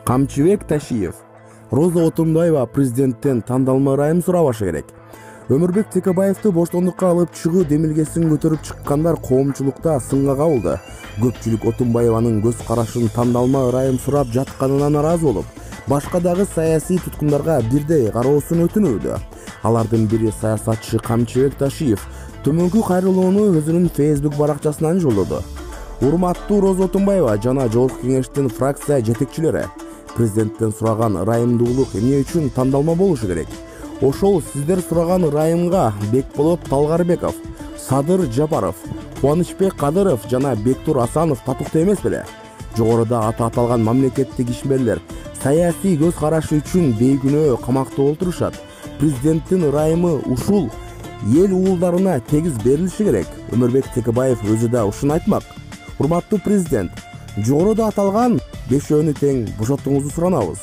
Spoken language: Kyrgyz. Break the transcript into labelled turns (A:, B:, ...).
A: Камчыбек Ташиев. Роза Отунбаева президенттен тандалма ырайым сурабашы керек. Өмүрбек Текебаевди боштондукка алып чыгуу демилгесин көтөрүп чыккандар коомчулукта сынга кабылды. Көпчүлүк Отунбаеванын көз карашын тандалма ырайым сурап жатканына наразы болуп, башка дагы саясий туткундарга бирдей кароосун өтүнүүдө. Алардын бири саясатчы Камчыбек Ташиев төмөнкү кайрылууну өзүнүн Facebook баракчасынан жолдоду. Урматтуу Роза Отунбаева жана Жогорку Кеңештин фракция жетекчилери, президенттен сураган ырайымдуулук эмне үчүн тандалма болушу керек? Ошол сиздер сураган ырайымга Бекболот Талгарбеков, Садыр Жапаров, Кубанычбек Кадыров жана Бектур Асанов татыктуу эмес беле? Жогоруда аты аталган мамлекеттик ишмерлер саясий көз карашы үчүн бейкүнөө камакта отурушат. Президенттин ырайымы ушул эл уулдарына тегиз берилиши керек. Өмүрбек Текебаев өзү да ушуну айтмак. Урматтуу президент, жогоруда аталган бешөөнү тең бошотуңузду суранабыз.